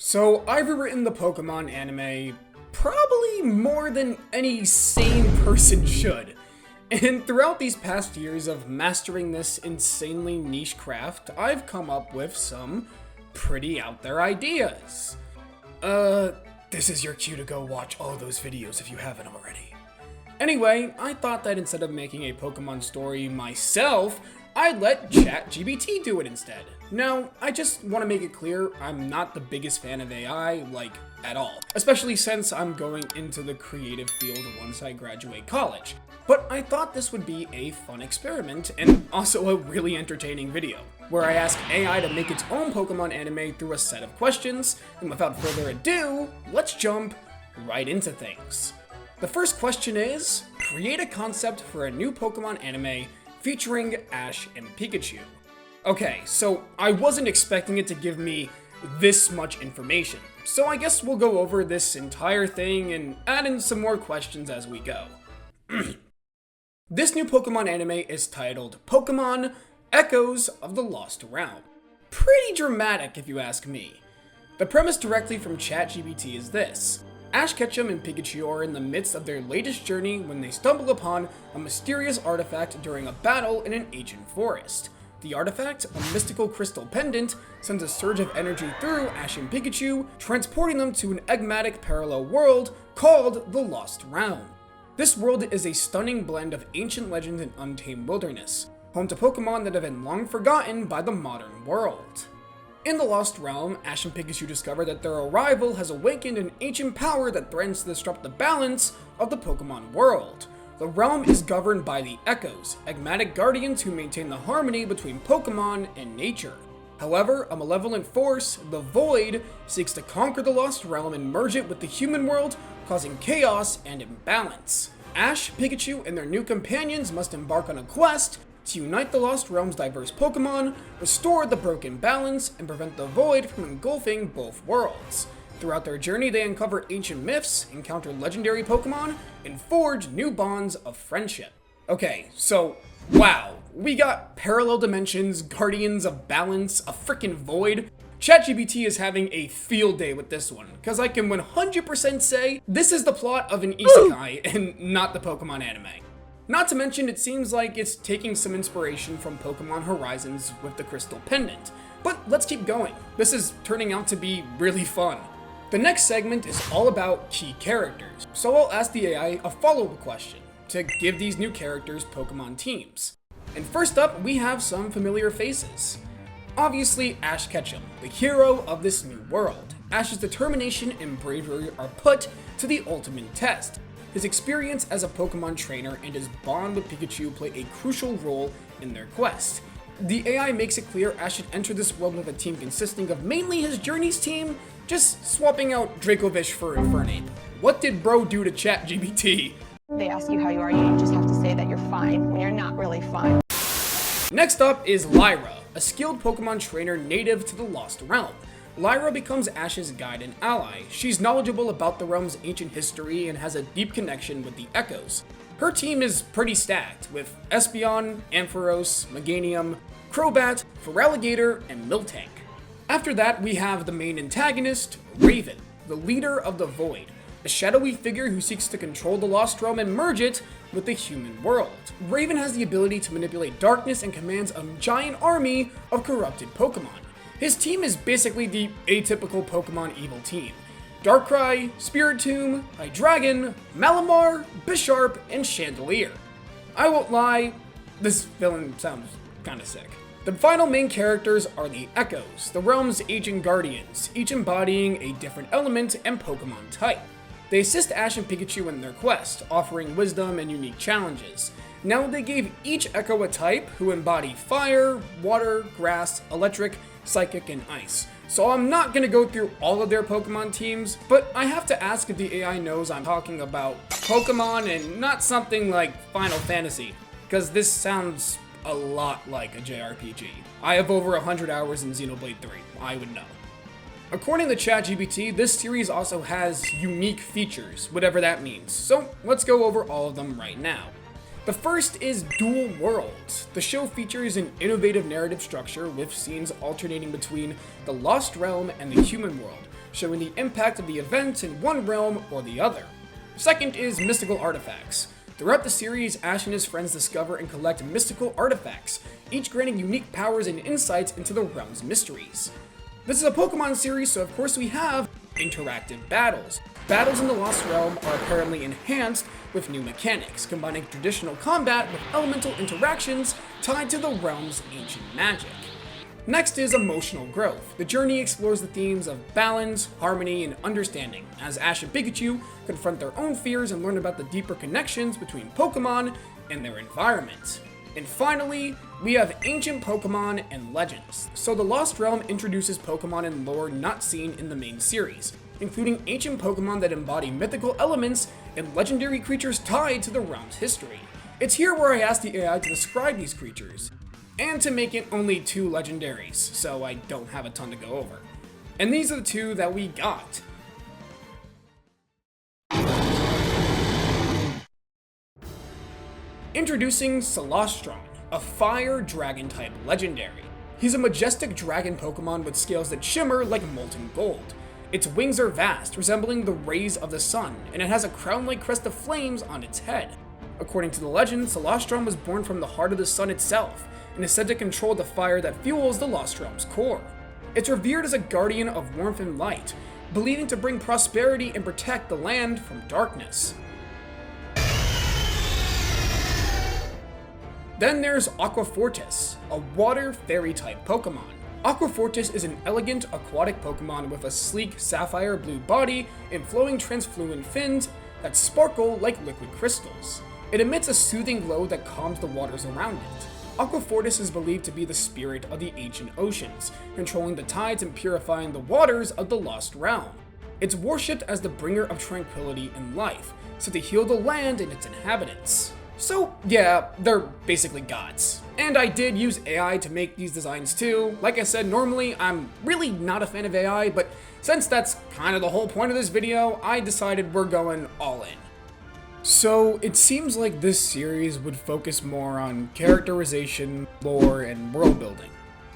So, I've rewritten the Pokemon anime probably more than any sane person should. And throughout these past years of mastering this insanely niche craft, I've come up with some pretty out there ideas. This is your cue to go watch all those videos if you haven't already. Anyway, I thought that instead of making a Pokemon story myself, I'd let ChatGPT do it instead. Now, I just want to make it clear, I'm not the biggest fan of AI, at all. Especially since I'm going into the creative field once I graduate college. But I thought this would be a fun experiment, and also a really entertaining video, where I ask AI to make its own Pokemon anime through a set of questions, and without further ado, let's jump right into things. The first question is, create a concept for a new Pokemon anime featuring Ash and Pikachu. Okay, so I wasn't expecting it to give me this much information, so I guess we'll go over this entire thing and add in some more questions as we go. This new Pokemon anime is titled Pokemon Echoes of the Lost Realm. Pretty dramatic if you ask me. The premise directly from ChatGPT is this. Ash Ketchum and Pikachu are in the midst of their latest journey when they stumble upon a mysterious artifact during a battle in an ancient forest. The artifact, a mystical crystal pendant, sends a surge of energy through Ash and Pikachu, transporting them to an enigmatic parallel world called the Lost Realm. This world is a stunning blend of ancient legends and untamed wilderness, home to Pokemon that have been long forgotten by the modern world. In the Lost Realm, Ash and Pikachu discover that their arrival has awakened an ancient power that threatens to disrupt the balance of the Pokemon world. The realm is governed by the Echoes, enigmatic guardians who maintain the harmony between Pokemon and nature. However, a malevolent force, the Void, seeks to conquer the Lost Realm and merge it with the human world, causing chaos and imbalance. Ash, Pikachu, and their new companions must embark on a quest to unite the Lost Realm's diverse Pokemon, restore the broken balance, and prevent the Void from engulfing both worlds. Throughout their journey, they uncover ancient myths, encounter legendary Pokemon, and forge new bonds of friendship. Okay, so, wow, we got parallel dimensions, guardians of balance, a frickin' Void. ChatGPT is having a field day with this one, because I can 100% say this is the plot of an isekai and not the Pokemon anime. Not to mention, it seems like it's taking some inspiration from Pokemon Horizons with the Crystal Pendant. But let's keep going. This is turning out to be really fun. The next segment is all about key characters, so I'll ask the AI a follow-up question to give these new characters Pokemon teams. And first up, we have some familiar faces. Obviously, Ash Ketchum, the hero of this new world. Ash's determination and bravery are put to the ultimate test. His experience as a Pokemon trainer and his bond with Pikachu play a crucial role in their quest. The AI makes it clear Ash should enter this world with a team consisting of mainly his Journeys team, just swapping out Dracovish for Infernape. What did bro do to ChatGPT? They ask you how you are, you just have to say that you're fine when you're not really fine. Next up is Lyra, a skilled Pokemon trainer native to the Lost Realm. Lyra becomes Ash's guide and ally. She's knowledgeable about the realm's ancient history and has a deep connection with the Echoes. Her team is pretty stacked, with Espeon, Ampharos, Meganium, Crobat, Feraligatr, and Miltank. After that, we have the main antagonist, Raven, the leader of the Void, a shadowy figure who seeks to control the Lost Realm and merge it with the human world. Raven has the ability to manipulate darkness and commands a giant army of corrupted Pokemon. His team is basically the atypical Pokemon evil team. Darkrai, Spiritomb, Hydreigon, Malamar, Bisharp, and Chandelier. I won't lie, this villain sounds kinda sick. The final main characters are the Echoes, the realm's ancient guardians, each embodying a different element and Pokemon type. They assist Ash and Pikachu in their quest, offering wisdom and unique challenges. Now they gave each Echo a type who embody fire, water, grass, electric, psychic, and ice. So I'm not gonna go through all of their Pokemon teams, but I have to ask if the AI knows I'm talking about Pokemon and not something like Final Fantasy, because this sounds a lot like a JRPG. I have over 100 hours in Xenoblade 3, I would know. According to ChatGPT, this series also has unique features, whatever that means, so let's go over all of them right now. The first is Dual Worlds. The show features an innovative narrative structure with scenes alternating between the Lost Realm and the human world, showing the impact of the events in one realm or the other. Second is mystical artifacts. Throughout the series, Ash and his friends discover and collect mystical artifacts, each granting unique powers and insights into the realm's mysteries. This is a Pokemon series, so of course we have interactive battles. Battles in the Lost Realm are apparently enhanced with new mechanics, combining traditional combat with elemental interactions tied to the realm's ancient magic. Next is emotional growth. The journey explores the themes of balance, harmony, and understanding, as Ash and Pikachu confront their own fears and learn about the deeper connections between Pokemon and their environment. And finally, we have ancient Pokemon and legends. So the Lost Realm introduces Pokemon and lore not seen in the main series, including ancient Pokemon that embody mythical elements and legendary creatures tied to the realm's history. It's here where I asked the AI to describe these creatures, and to make it only 2 legendaries, so I don't have a ton to go over. And these are the 2 that we got. Introducing Celestron, a fire dragon type legendary. He's a majestic dragon Pokemon with scales that shimmer like molten gold. Its wings are vast, resembling the rays of the sun, and it has a crown-like crest of flames on its head. According to the legend, Celestron was born from the heart of the sun itself, and is said to control the fire that fuels the Lost Realm's core. It's revered as a guardian of warmth and light, believing to bring prosperity and protect the land from darkness. Then there's Aquafortis, a water fairy type Pokemon. Aquafortis is an elegant aquatic Pokemon with a sleek sapphire blue body and flowing transfluent fins that sparkle like liquid crystals. It emits a soothing glow that calms the waters around it. Aquafortis is believed to be the spirit of the ancient oceans, controlling the tides and purifying the waters of the Lost Realm. It's worshipped as the bringer of tranquility and life, said to heal the land and its inhabitants. So yeah, they're basically gods. And I did use AI to make these designs too. Like I said, normally I'm really not a fan of AI, but since that's kind of the whole point of this video, I decided we're going all in. So it seems like this series would focus more on characterization, lore, and world building.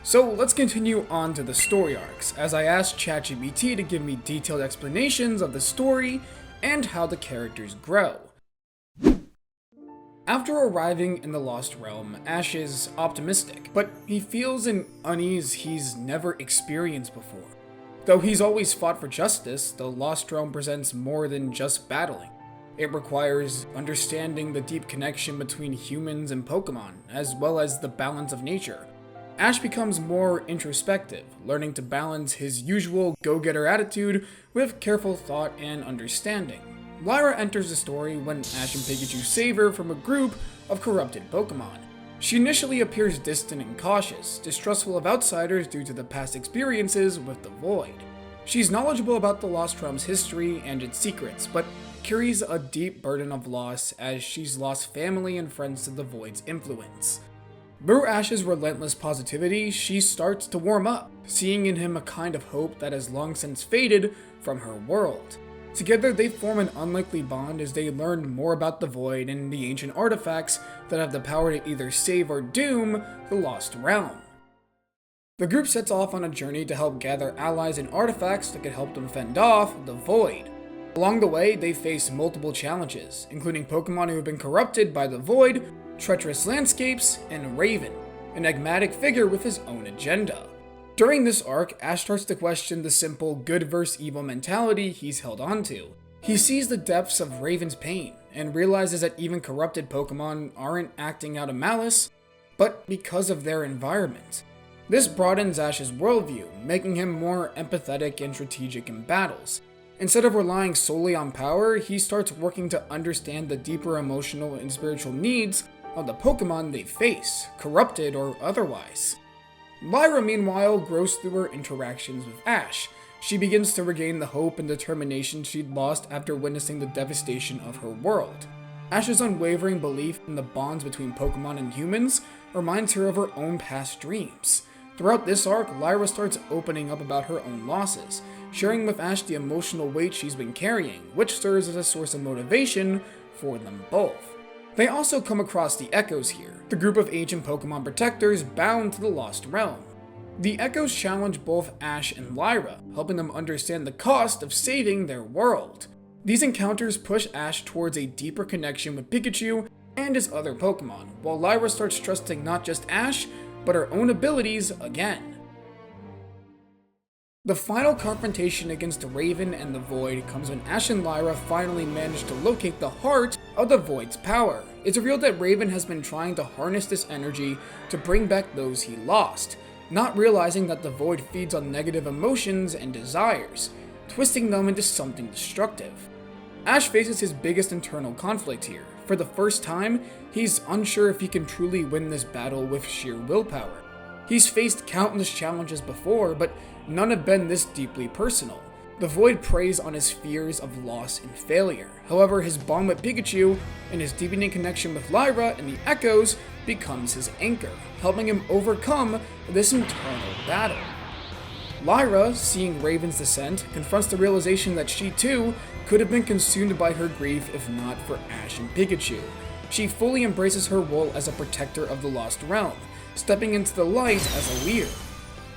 So let's continue on to the story arcs, as I asked ChatGPT to give me detailed explanations of the story and how the characters grow. After arriving in the Lost Realm, Ash is optimistic, but he feels an unease he's never experienced before. Though he's always fought for justice, the Lost Realm presents more than just battling. It requires understanding the deep connection between humans and Pokemon, as well as the balance of nature. Ash becomes more introspective, learning to balance his usual go-getter attitude with careful thought and understanding. Lyra enters the story when Ash and Pikachu save her from a group of corrupted Pokemon. She initially appears distant and cautious, distrustful of outsiders due to the past experiences with the Void. She's knowledgeable about the Lost Realm's history and its secrets, but carries a deep burden of loss as she's lost family and friends to the Void's influence. Through Ash's relentless positivity, she starts to warm up, seeing in him a kind of hope that has long since faded from her world. Together, they form an unlikely bond as they learn more about the Void and the ancient artifacts that have the power to either save or doom the Lost Realm. The group sets off on a journey to help gather allies and artifacts that could help them fend off the Void. Along the way, they face multiple challenges, including Pokemon who have been corrupted by the Void, treacherous landscapes, and Raven, an enigmatic figure with his own agenda. During this arc, Ash starts to question the simple good versus evil mentality he's held onto. He sees the depths of Raven's pain, and realizes that even corrupted Pokemon aren't acting out of malice, but because of their environment. This broadens Ash's worldview, making him more empathetic and strategic in battles. Instead of relying solely on power, he starts working to understand the deeper emotional and spiritual needs of the Pokemon they face, corrupted or otherwise. Lyra, meanwhile, grows through her interactions with Ash. She begins to regain the hope and determination she'd lost after witnessing the devastation of her world. Ash's unwavering belief in the bonds between Pokemon and humans reminds her of her own past dreams. Throughout this arc, Lyra starts opening up about her own losses, sharing with Ash the emotional weight she's been carrying, which serves as a source of motivation for them both. They also come across the Echoes here, the group of ancient Pokemon protectors bound to the Lost Realm. The Echoes challenge both Ash and Lyra, helping them understand the cost of saving their world. These encounters push Ash towards a deeper connection with Pikachu and his other Pokemon, while Lyra starts trusting not just Ash, but her own abilities again. The final confrontation against Raven and the Void comes when Ash and Lyra finally manage to locate the heart of the Void's power. It's revealed that Raven has been trying to harness this energy to bring back those he lost, not realizing that the Void feeds on negative emotions and desires, twisting them into something destructive. Ash faces his biggest internal conflict here. For the first time, he's unsure if he can truly win this battle with sheer willpower. He's faced countless challenges before, but none have been this deeply personal. The Void preys on his fears of loss and failure. However, his bond with Pikachu and his deepening connection with Lyra and the Echoes becomes his anchor, helping him overcome this internal battle. Lyra, seeing Raven's descent, confronts the realization that she too could have been consumed by her grief if not for Ash and Pikachu. She fully embraces her role as a protector of the Lost Realm, stepping into the light as a leader.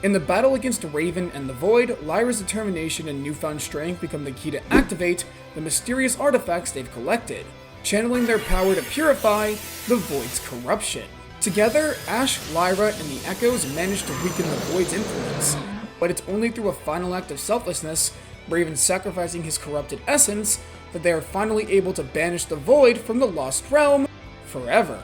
In the battle against Raven and the Void, Lyra's determination and newfound strength become the key to activate the mysterious artifacts they've collected, channeling their power to purify the Void's corruption. Together, Ash, Lyra, and the Echoes manage to weaken the Void's influence, but it's only through a final act of selflessness, Raven sacrificing his corrupted essence, that they are finally able to banish the Void from the Lost Realm forever.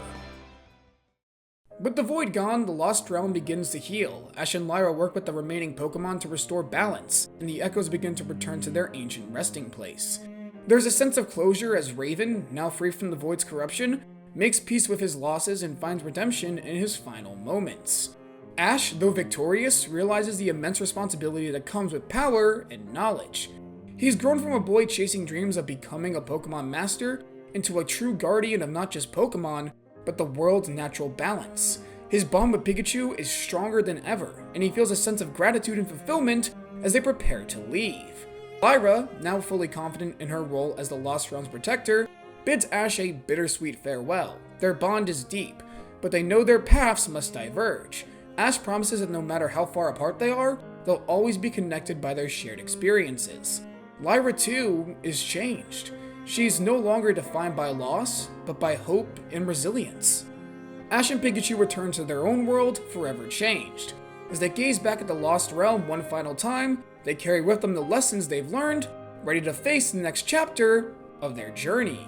With the Void gone, the Lost Realm begins to heal. Ash and Lyra work with the remaining Pokemon to restore balance, and the Echoes begin to return to their ancient resting place. There's a sense of closure as Raven, now free from the Void's corruption, makes peace with his losses and finds redemption in his final moments. Ash, though victorious, realizes the immense responsibility that comes with power and knowledge. He's grown from a boy chasing dreams of becoming a Pokemon master into a true guardian of not just Pokemon, but the world's natural balance. His bond with Pikachu is stronger than ever, and he feels a sense of gratitude and fulfillment as they prepare to leave. Lyra, now fully confident in her role as the Lost Realm's protector, bids Ash a bittersweet farewell. Their bond is deep, but they know their paths must diverge. Ash promises that no matter how far apart they are, they'll always be connected by their shared experiences. Lyra, too, is changed. She's no longer defined by loss, but by hope and resilience. Ash and Pikachu return to their own world, forever changed. As they gaze back at the Lost Realm one final time, they carry with them the lessons they've learned, ready to face the next chapter of their journey.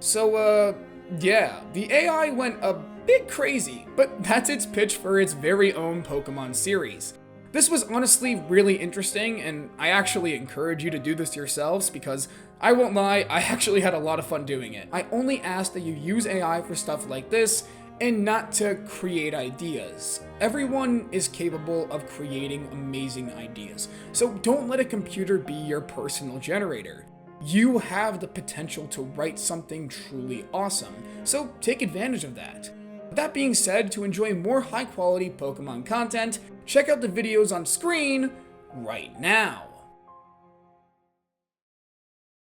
So, yeah, the AI went a bit crazy, but that's its pitch for its very own Pokemon series. This was honestly really interesting, and I actually encourage you to do this yourselves because, I won't lie, I actually had a lot of fun doing it. I only ask that you use AI for stuff like this, and not to create ideas. Everyone is capable of creating amazing ideas, so don't let a computer be your personal generator. You have the potential to write something truly awesome, so take advantage of that. That being said, to enjoy more high quality Pokemon content, check out the videos on screen right now.